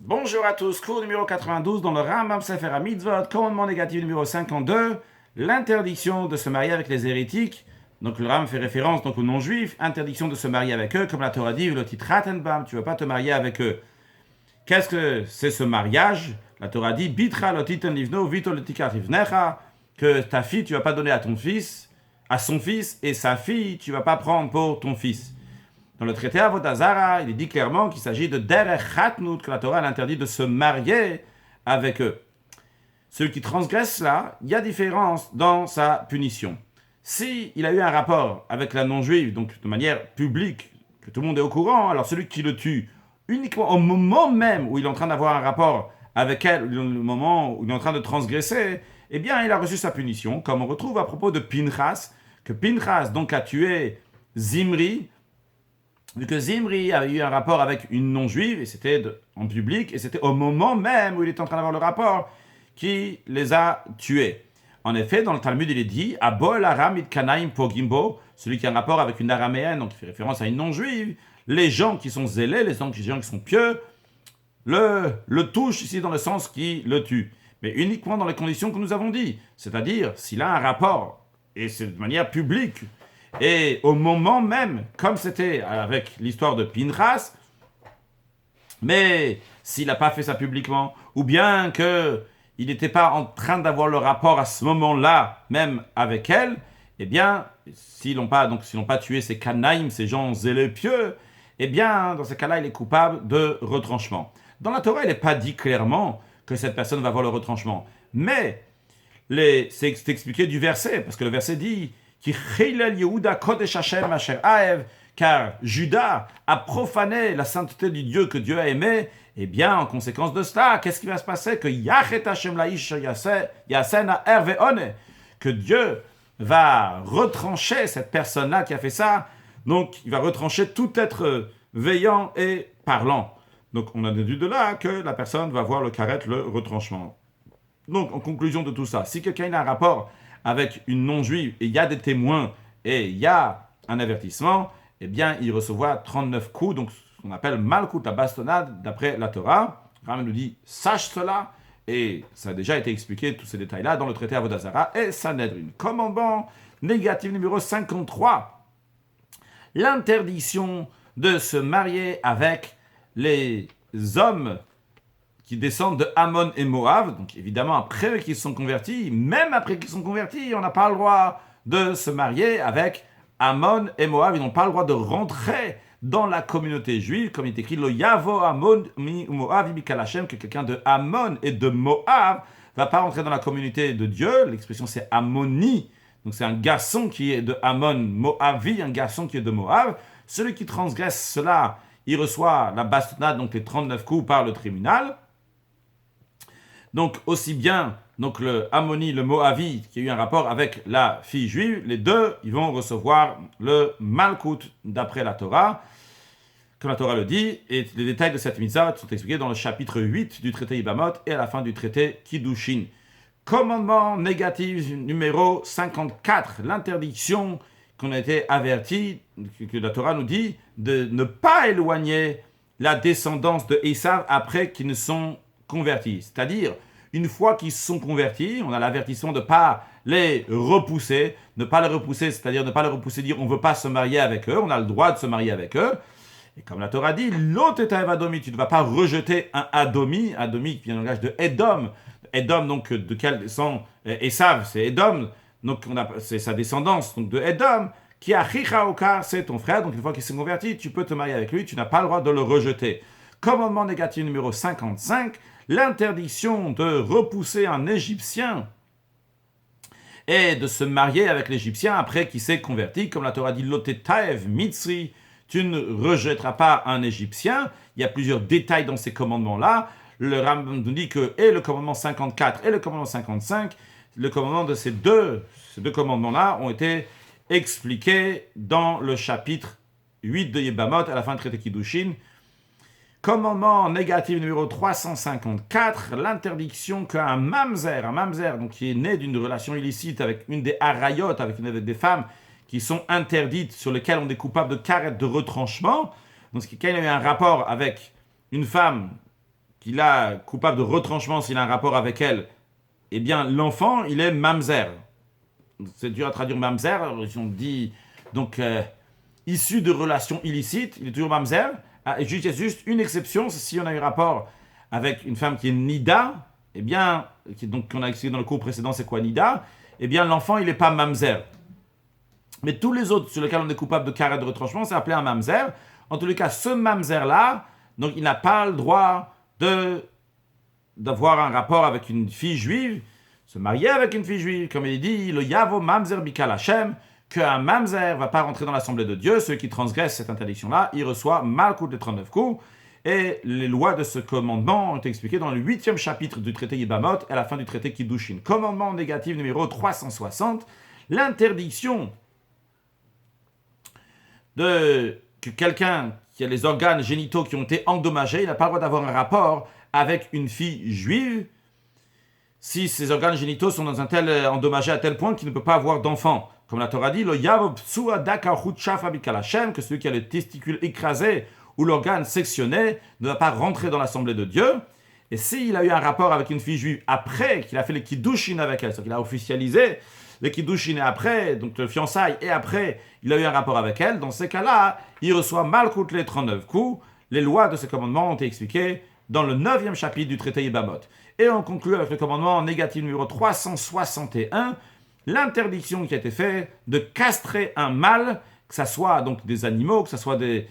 Bonjour à tous, cours numéro 92 dans le Rambam Sefer HaMitzvot, commandement négatif numéro 52, l'interdiction de se marier avec les hérétiques. Donc le Rambam fait référence donc aux non-juifs, interdiction de se marier avec eux, comme la Torah dit, le titratenbam, tu ne vas pas te marier avec eux. Qu'est-ce que c'est ce mariage? La Torah dit, bitra lotiten livno, vito lotikat livnecha, que ta fille tu ne vas pas donner à ton fils, à son fils, et sa fille tu ne vas pas prendre pour ton fils. Dans le traité Avodah Zarah, il est dit clairement qu'il s'agit de derech chatnut, que la Torah interdit de se marier avec eux. Celui qui transgresse cela, il y a différence dans sa punition. Si il a eu un rapport avec la non-juive, donc de manière publique, que tout le monde est au courant, alors celui qui le tue uniquement au moment même où il est en train d'avoir un rapport avec elle, le moment où il est en train de transgresser, eh bien il a reçu sa punition, comme on retrouve à propos de Pinchas, que Pinchas donc a tué Zimri, vu que Zimri avait eu un rapport avec une non-juive, et c'était en public, et c'était au moment même où il était en train d'avoir le rapport, qui les a tués. En effet, dans le Talmud, il est dit « Abol aramid kanaim pogimbo », celui qui a un rapport avec une araméenne, donc qui fait référence à une non-juive, les gens qui sont zélés, les gens qui sont pieux, le touchent ici dans le sens qui le tue. Mais uniquement dans les conditions que nous avons dit. C'est-à-dire, s'il a un rapport, et c'est de manière publique, et au moment même, comme c'était avec l'histoire de Pinchas, mais s'il n'a pas fait ça publiquement, ou bien qu'il n'était pas en train d'avoir le rapport à ce moment-là, même avec elle, eh bien, s'ils n'ont pas tué ces Canaïm, ces gens zéleux pieux, eh bien, dans ce cas-là, il est coupable de retranchement. Dans la Torah, il n'est pas dit clairement que cette personne va avoir le retranchement. Mais c'est expliqué du verset, parce que le verset dit car Judas a profané la sainteté du Dieu que Dieu a aimé, et bien en conséquence de cela, qu'est-ce qui va se passer? Que Dieu va retrancher cette personne-là qui a fait ça, donc il va retrancher tout être veillant et parlant. Donc on a déduit de là que la personne va voir le karet, le retranchement. Donc, en conclusion de tout ça, si quelqu'un a un rapport avec une non-juive et il y a des témoins et il y a un avertissement, eh bien, il recevra 39 coups, donc ce qu'on appelle malkout, la bastonnade, d'après la Torah. Rambam nous dit, sache cela, et ça a déjà été expliqué, tous ces détails-là, dans le traité Avodah Zarah et Sanhedrin. Commandement négatif numéro 53. L'interdiction de se marier avec les hommes qui descendent de Ammon et Moab, donc évidemment après qu'ils sont convertis, même après qu'ils sont convertis, on n'a pas le droit de se marier avec Ammon et Moab, ils n'ont pas le droit de rentrer dans la communauté juive, comme il est écrit, lo yavo Ammon mi Moab ibikal Hashem, que quelqu'un de Ammon et de Moab va pas rentrer dans la communauté de Dieu, l'expression c'est Ammoni, donc c'est un garçon qui est de Ammon, Moavi, un garçon qui est de Moab, celui qui transgresse cela, il reçoit la bastonnade, donc les 39 coups par le tribunal. Donc aussi bien donc le Ammoni, le Moavi, qui a eu un rapport avec la fille juive, les deux, ils vont recevoir le Malkout d'après la Torah, comme la Torah le dit, et les détails de cette mitzvah sont expliqués dans le chapitre 8 du traité Ibamot et à la fin du traité Kiddushin. Commandement négatif numéro 54, l'interdiction qu'on a été averti, que la Torah nous dit, de ne pas éloigner la descendance de Esav après qu'ils ne sont convertis. C'est-à-dire, une fois qu'ils se sont convertis, on a l'avertissement de ne pas les repousser, c'est-à-dire ne pas les repousser, dire on ne veut pas se marier avec eux, on a le droit de se marier avec eux. Et comme la Torah dit, l'autre est un Adomi, tu ne vas pas rejeter un Adomi qui vient du langage de Edom. Edom, donc, de quel descend Esav, c'est Edom, donc c'est sa descendance, donc de Edom, qui a Chichaokar, c'est ton frère, donc une fois qu'il s'est converti, tu peux te marier avec lui, tu n'as pas le droit de le rejeter. Commandement négatif numéro 55, l'interdiction de repousser un Égyptien et de se marier avec l'Égyptien après qu'il s'est converti, comme la Torah dit, Lotetaev Mitzri, tu ne rejetteras pas un Égyptien. Il y a plusieurs détails dans ces commandements-là. Le Rambam nous dit que et le commandement 54 et le commandement 55, le commandement de ces deux commandements-là ont été expliqués dans le chapitre 8 de Yebamot, à la fin du traité Kiddushin. Commandement négatif numéro 354, l'interdiction qu'un mamzer, donc qui est né d'une relation illicite avec une des harayot, avec une des femmes qui sont interdites, sur lesquelles on est coupable de karet, de retranchement. Donc, quand il y a eu un rapport avec une femme qu'il a coupable de retranchement s'il a un rapport avec elle, eh bien l'enfant, il est mamzer. C'est dur à traduire mamzer, si on dit donc issu de relations illicites, il est toujours mamzer. Il y a juste une exception, c'est si on a eu rapport avec une femme qui est nida, eh bien, donc qu'on a expliqué dans le cours précédent, c'est quoi nida? Eh bien, l'enfant, il n'est pas mamzer. Mais tous les autres sur lesquels on est coupable de carré de retranchement, c'est appelé un mamzer. En tous les cas, ce mamzer-là, donc il n'a pas le droit d'avoir un rapport avec une fille juive, se marier avec une fille juive, comme il dit, le yavo mamzer bikal Hashem, qu'un mamzer ne va pas rentrer dans l'assemblée de Dieu, celui qui transgresse cette interdiction-là, il reçoit malkout de 39 coups. Et les lois de ce commandement ont été expliquées dans le 8e chapitre du traité Yibamot et à la fin du traité Kiddushin. Commandement négatif numéro 360, l'interdiction que quelqu'un qui a les organes génitaux qui ont été endommagés, il n'a pas le droit d'avoir un rapport avec une fille juive si ses organes génitaux sont endommagés à tel point qu'il ne peut pas avoir d'enfant. Comme la Torah dit, que celui qui a les testicules écrasés ou l'organe sectionné ne va pas rentrer dans l'assemblée de Dieu. Et s'il a eu un rapport avec une fille juive après qu'il a fait les kiddushin avec elle, c'est-à-dire qu'il a officialisé les kiddushin et après, donc le fiançailles, et après il a eu un rapport avec elle, dans ces cas-là, il reçoit malkout les 39 coups. Les lois de ce commandement ont été expliquées dans le 9e chapitre du traité Yibamot. Et on conclut avec le commandement négatif numéro 361, l'interdiction qui a été faite de castrer un mâle, que ce soit donc des animaux, que ce soit des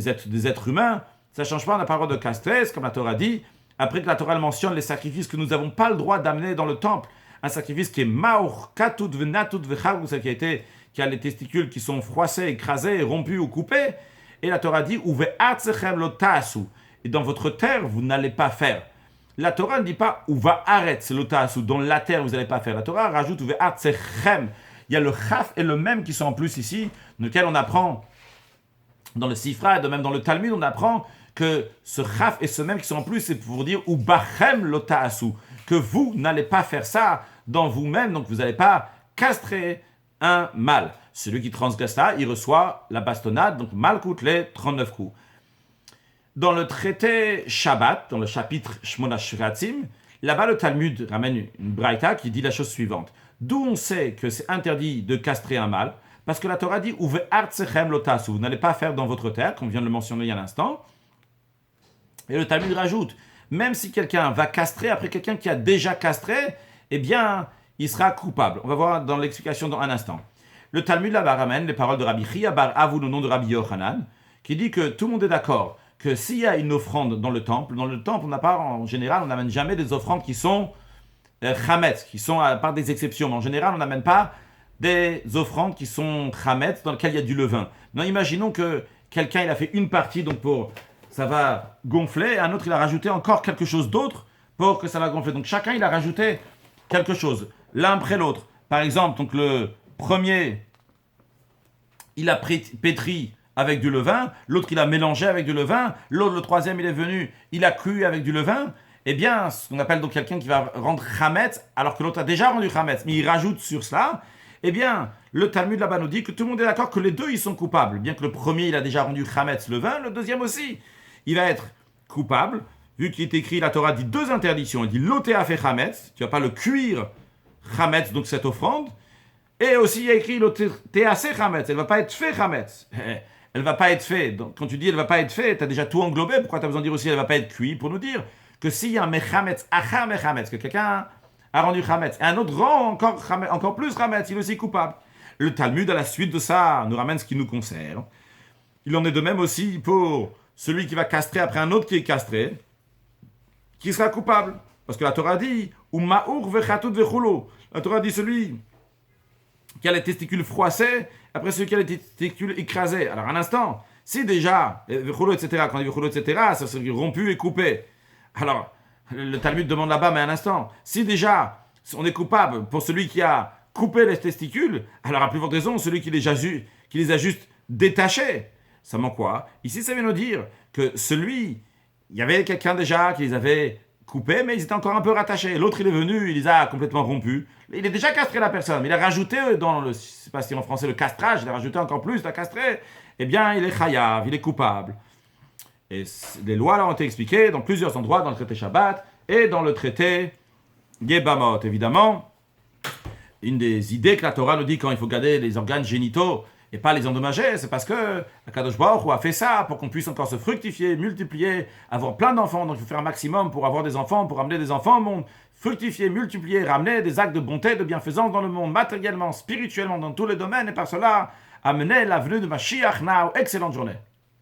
êtres humains. Ça ne change pas, on n'a pas le droit de castrer, comme la Torah dit. Après que la Torah mentionne les sacrifices que nous n'avons pas le droit d'amener dans le temple, un sacrifice qui est maur, katut, venatut, vecharou, qui a les testicules qui sont froissés, écrasés, rompus ou coupés. Et la Torah dit, uve atzechem lo ta'asu. Et dans votre terre, vous n'allez pas faire. La Torah ne dit pas uva aretz lo ta'asu, dans la terre, vous n'allez pas faire. La Torah rajoute uve atzechem. Il y a le chaf et le même qui sont en plus ici, dans lequel on apprend, dans le Sifra et de même dans le Talmud, on apprend que ce chaf et ce même qui sont en plus, c'est pour dire ubachem lo ta'asu, que vous n'allez pas faire ça dans vous-même, donc vous n'allez pas castrer un mâle. Celui qui transgresse ça, il reçoit la bastonnade, donc malkout les 39 coups. Dans le traité Shabbat, dans le chapitre Shmona Shratzim, là-bas le Talmud ramène une braïta qui dit la chose suivante. D'où on sait que c'est interdit de castrer un mâle, parce que la Torah dit uve artsechem lo ta'asu, vous n'allez pas faire dans votre terre, comme vient de le mentionner il y a un instant. Et le Talmud rajoute, même si quelqu'un va castrer après quelqu'un qui a déjà castré, eh bien, il sera coupable. On va voir dans l'explication dans un instant. Le Talmud là-bas ramène les paroles de Rabbi Chia bar Avou, le nom de Rabbi Yochanan, qui dit que tout le monde est d'accord que s'il y a une offrande dans le temple, on n'a pas, en général, on n'amène jamais des offrandes qui sont chametz, qui sont à part des exceptions, mais en général, on n'amène pas des offrandes qui sont chametz dans lesquelles il y a du levain. Non, imaginons que quelqu'un il a fait une partie, donc ça va gonfler, et un autre il a rajouté encore quelque chose d'autre pour que ça va gonfler. Donc chacun il a rajouté quelque chose, l'un après l'autre. Par exemple, donc le premier, il a pétri avec du levain, l'autre il a mélangé avec du levain, l'autre, le troisième, il est venu, il a cuit avec du levain. Eh bien, ce qu'on appelle donc quelqu'un qui va rendre chametz, alors que l'autre a déjà rendu chametz, mais il rajoute sur cela. Eh bien, le Talmud là-bas nous dit que tout le monde est d'accord que les deux, ils sont coupables. Bien que le premier, il a déjà rendu chametz le vin, le deuxième aussi. Il va être coupable, vu qu'il est écrit, la Torah dit deux interdictions. Il dit l'otéa fait chametz, tu ne vas pas le cuire chametz, donc cette offrande. Et aussi, il y a écrit l'otéa c'est chametz, elle ne va pas être fait chametz. Elle ne va pas être faite. Donc, quand tu dis elle ne va pas être faite, tu as déjà tout englobé. Pourquoi tu as besoin de dire aussi elle ne va pas être cuite? Pour nous dire que s'il y a un mechametz, achar mechametz, que quelqu'un a rendu chametz, et un autre rend encore plus chametz, il est aussi coupable. Le Talmud, à la suite de ça, nous ramène ce qui nous concerne. Il en est de même aussi pour celui qui va castrer après un autre qui est castré, qui sera coupable. Parce que la Torah dit, Umaur vechatut vechulo. La Torah dit celui qui a les testicules froissés, après celui qui a les testicules écrasés. Alors un instant, si déjà, vechulo, etc., quand on dit vechulo, etc., ça veut dire rompu et coupé. Alors, le Talmud demande là-bas, mais un instant, si déjà on est coupable pour celui qui a coupé les testicules, alors à plus forte raison, celui qui les a juste détachés. Ça manque quoi? Ici, ça vient nous dire que il y avait quelqu'un déjà qui les avait coupés, mais ils étaient encore un peu rattachés. L'autre, il est venu, il les a complètement rompus. Il a déjà castré la personne, mais il a rajouté dans je ne sais pas si en français le castrage, il a rajouté encore plus, il a castré. Eh bien, il est chayav, il est coupable. Et les lois là ont été expliquées dans plusieurs endroits, dans le traité Shabbat et dans le traité Yebamot. Évidemment, une des idées que la Torah nous dit quand il faut garder les organes génitaux et pas les endommager, c'est parce que Akadosh Baruch Hu a fait ça pour qu'on puisse encore se fructifier, multiplier, avoir plein d'enfants. Donc il faut faire un maximum pour avoir des enfants, pour amener des enfants au monde, fructifier, multiplier, ramener des actes de bonté, de bienfaisance dans le monde, matériellement, spirituellement, dans tous les domaines, et par cela amener la venue de Mashiach now. Excellente journée.